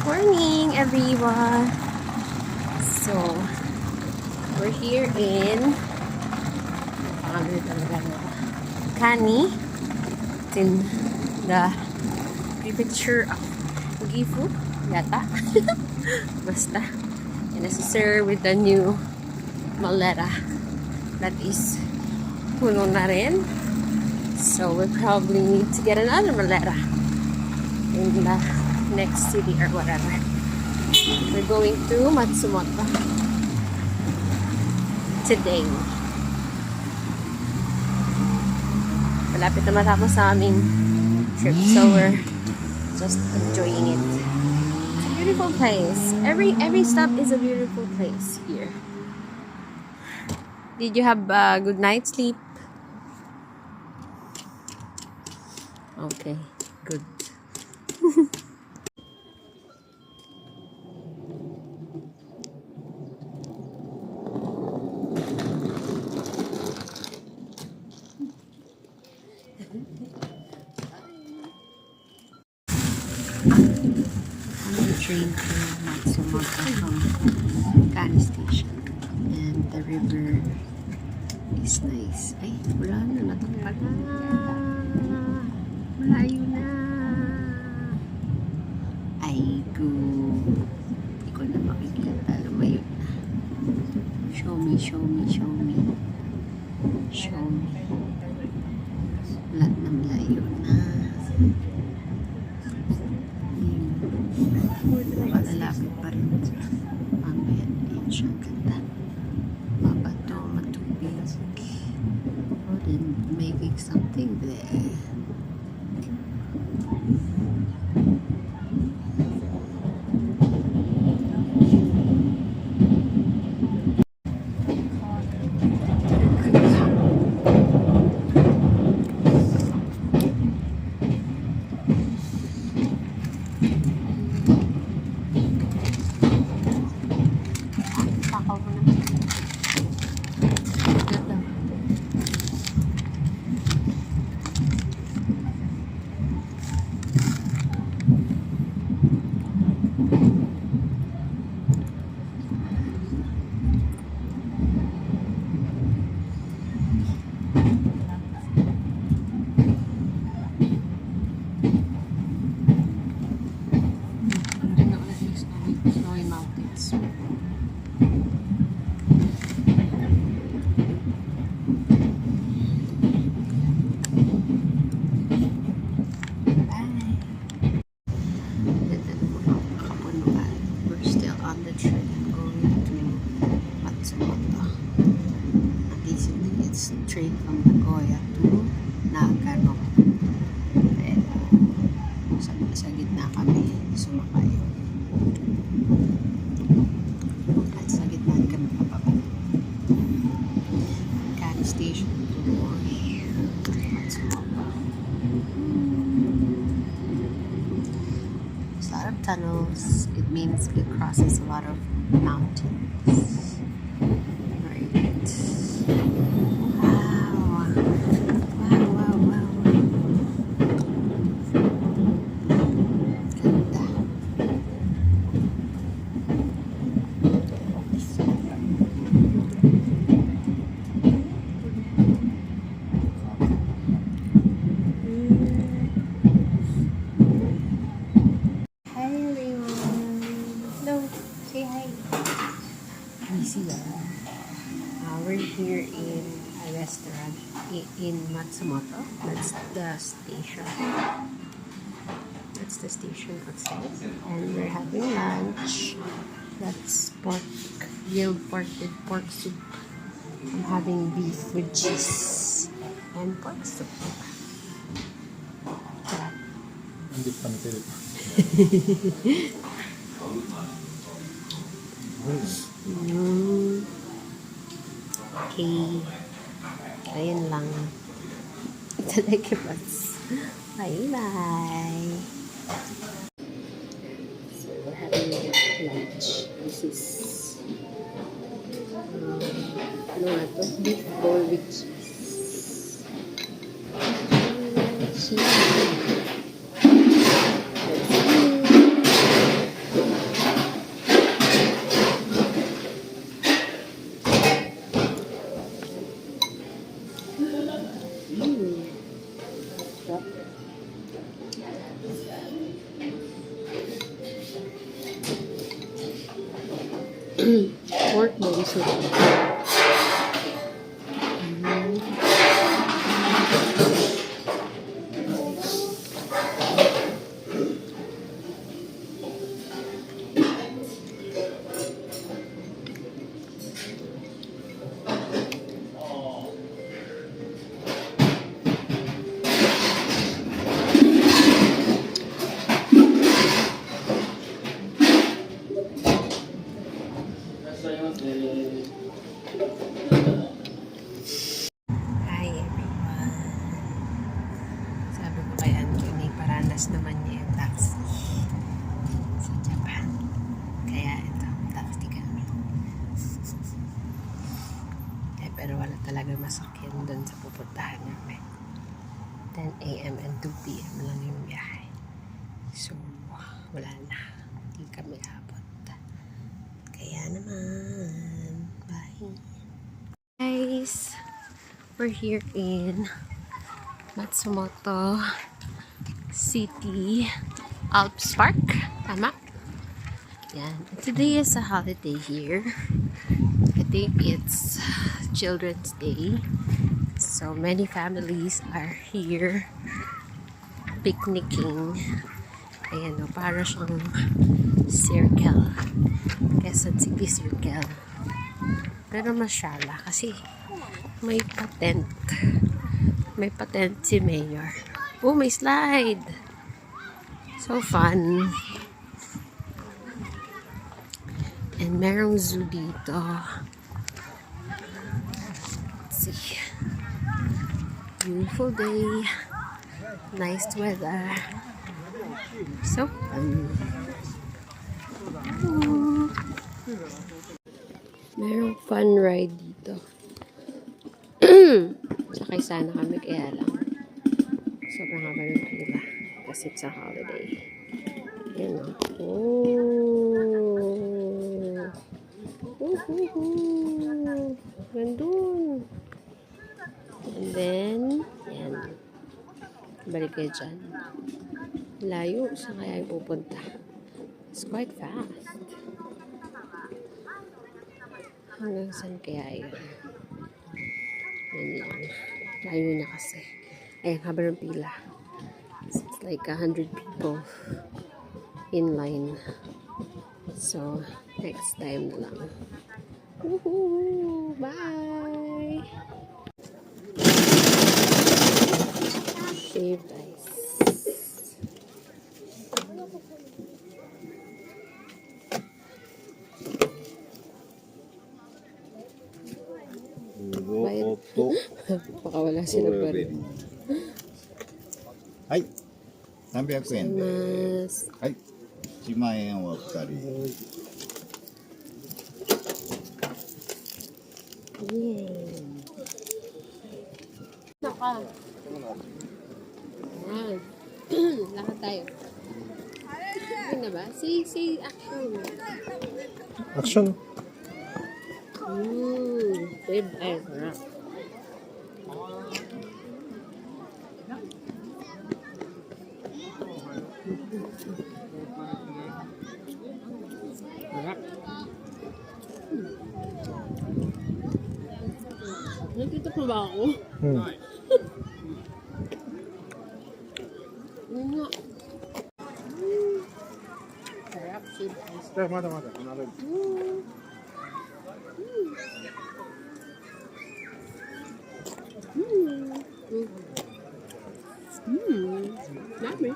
Morning, everyone. So, we're here in Kani. It's in the prefecture of Gifu, yata. Basta. And this is sir with the new maleta that is puno na rin. So, we probably need to get another maleta in the next city or whatever. We're going to Matsumoto today. Malapit na matapos sa aming trip, so we're just enjoying it. It's a beautiful place. Every stop is a beautiful place here. Did you have a good night's sleep? Okay, good. Train to Matsumoto from Kani Station, and the river is nice. Ay, wala na, natanggal na. Malayo na. Ay, go. Hindi ko na makikita. Lumayo na. Show me, show me, show me. Show me. Wala na, malayo na. Malalapit pa rin. Mamaya din siya. Ganda. Mabato, matubig. Oh, then making something there. Train from Nagoya to Nagano. Sa gitna kami sumakay. At sa gitna kami papabalik. Kani Station to Matsumoto. There's a lot of tunnels. It means it crosses a lot of mountains. Right. We're here in a restaurant in Matsumoto. That's the station. That's the station outside. And we're having lunch. That's pork, grilled pork with pork soup. I'm having beef with cheese and pork soup. Hindi pa natin. Okay. Ayun lang. Itadakimasu. Bye-bye. So, we're having lunch. This is ano na to? Beef bowl with cheese. Cheese. Pork bone soup. Hi everyone. Sabi ko kay Anthony, paranas naman niya yung taxi sa Japan. Kaya ito, taxi kami. Pero wala talaga masakyan doon sa pupuntahan namin. 10 a.m. and 2 p.m. lang yung biyahe. So, wala na. Hindi kami abot. Kaya naman, bye. Guys, we're here in Matsumoto City Alps Park. Tama? Yan. Today is a holiday here. I think it's Children's Day. So many families are here picnicking. Ayan o, para siyang circle. Quezon City Circle. Pero masyala kasi may patent. May patent si Mayor. Oh, may slide! So fun. And merong zoo dito. Let's see. Beautiful day. Nice weather. So fun. Merong fun ride dito. Sakay sana kami kaya lang. Sobrang haba ng pila. Kasi it's a holiday. Ayan o. Oh. Gandun. And then, yan. Balik kayo dyan. Layo. Saan kaya yung pupunta? It's quite fast. Hanggang saan kaya yun? Yan lang. Layo na kasi. Ayan, haba ng pila. It's like 100 people in line. So, next time na lang. Woohoo! Bye! Shaved ice. Bayad. Baka wala sila pa rin. はい、300円で。Mas, はい、1万円お二人。 yay! Naka. Ayan. Lakad tayo. Ano na ba? Say action. Action. Babe, ay, sarap. Sarap. Nakita pa ba ako? Yun nga. Sarap, shaved ice. まだまだ離れる。Yummy.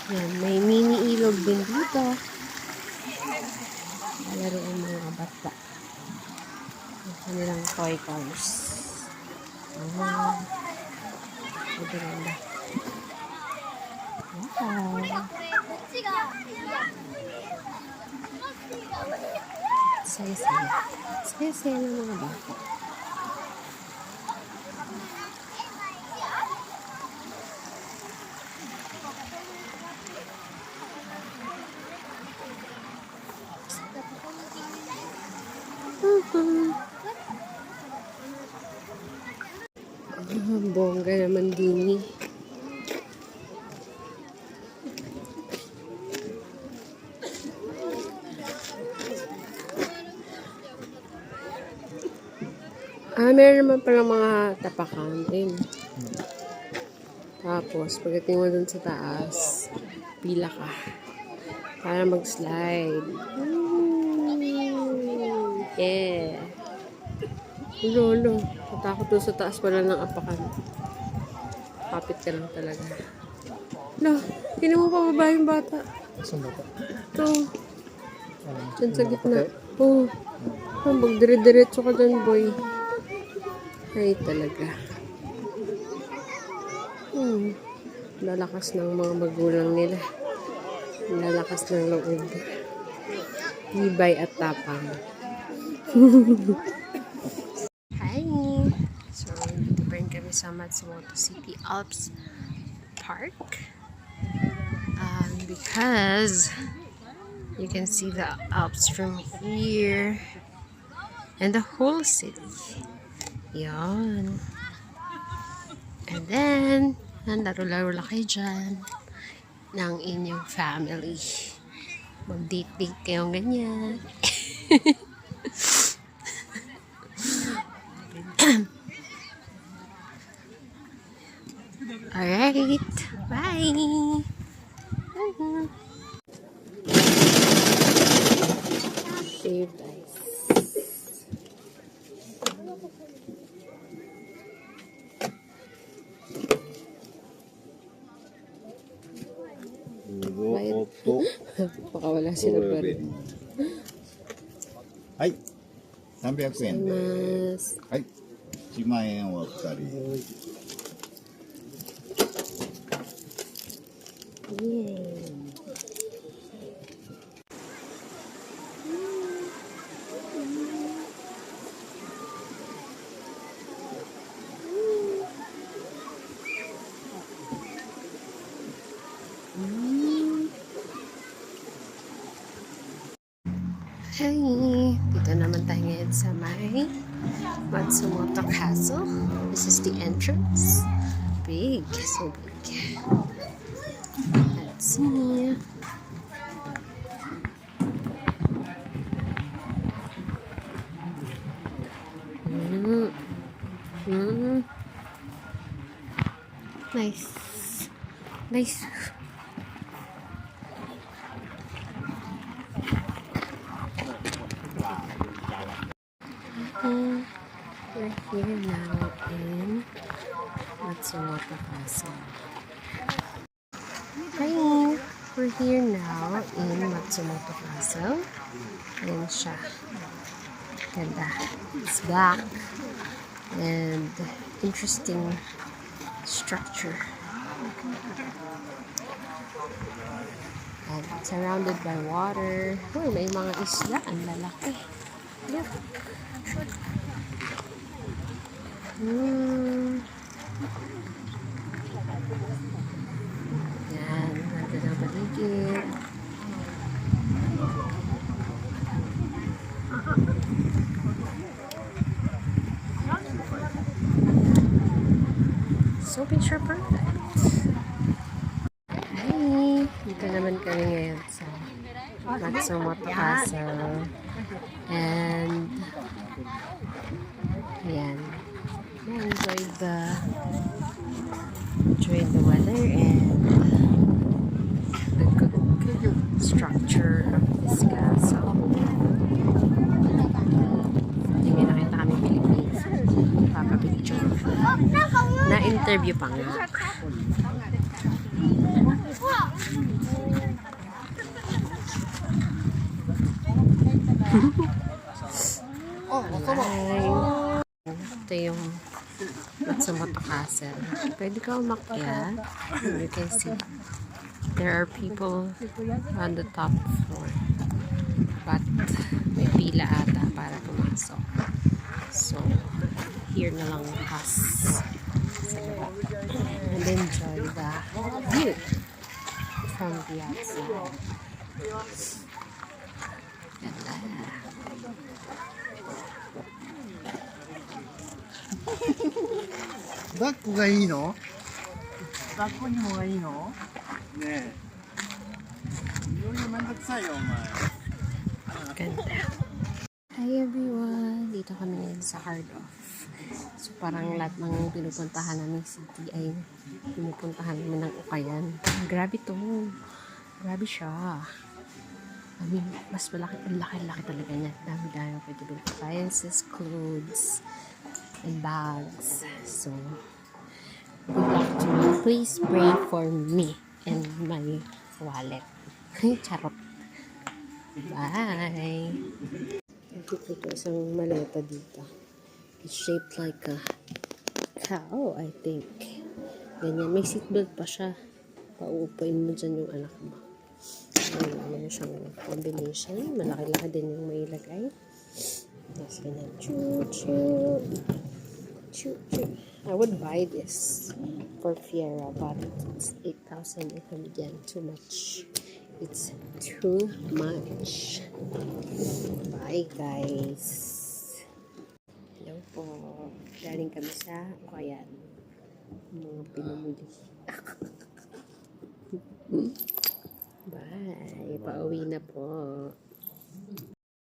Yan, may mini ilog din dito. Palaro ang mga bata. Ang kanilang toy cars. Maganda. Wow. Saya-saya. Saya-saya ng mga bata. Bongga naman din eh. Meron naman pala mga tapakan din. Tapos, pagdating mo dun sa taas, pila ka para mag-slide. Yeah. Lolo, natakot doon sa taas pala ng apakan. Kapit ka lang talaga. No, hindi mo pa baba yung bata. Saan ba ito? Ito. Diyan sa gitna. Oo. Oh, magdire-diretso ka dyan, boy. Ay, talaga. Lalakas ng mga magulang nila. Lalakas ng loob. Tibay at tapang. Hi! So, dito pa rin kami sa Matsumoto City Alps Park. Because you can see the Alps from here and the whole city. Yan. And then, laro-laro lang kayo dyan ng inyong family. Mag-date-date kayong ganyan. Alright. Bye. Shaved ice. Baka wala silang bari. はい。300円で。 Mas. はい。1万円お二人。 Yay. Hi! Dito naman tayo ngayon sa may Matsumoto Castle. This is the entrance. Big. So big. Let's see. Nice. Nice. We're here now in Matsumoto Castle. Hi! We're here now in Matsumoto Castle. Ayan siya. Ganda. It's black and interesting structure. And surrounded by water. Oh, may mga isla. Ang lalaki. Look. Yan, natin ang paligid. So picture perfect. Hi! Dito naman kami ngayon sa Matsumoto Castle. And ayan. Enjoy the weather and the good structure of this castle. Hindi may nakita kami Philippines. Papapicture. Na-interview pa nga. Ito yung Matsumoto Castle. Pwede ka umakyat. You can see there are people on the top floor. But may pila ata para pumasok. So, here na lang us sa baba. And enjoy the view from the outside. Ganda. 抱っこがいいの？抱っこにもがいいの？ねえ。いろいろめんどくさいよお前。 Ganda. Hi everyone! Dito kami ngayon sa Heart of So, parang lahat ng pinupuntahan namin city ay pinupuntahan namin ng Ukayan. Grabe to. Grabe siya. I mean, mas malaki, ang laki-laki talaga niya. Dami-dami pwede bilhin. Appliances, clothes, and bags. So, good luck to me. Please pray for me and my wallet. Charot. Bye! Nakita ko isang maleta dito. It's shaped like a cow, I think. Ganyan. May seatbelt pa siya. Pauupuin mo dyan yung anak mo. Ano siyang combination. Malaki-laki din yung mailagay. Tapos ganyan. Choo-choo. Choo-choo. I would buy this for Fiera, but it's 8,800 yen. Too much. It's too much. Bye, guys. Hello po. Galing kami sa Ukayan. Mga pinamuli. Bye. Pauwi na po.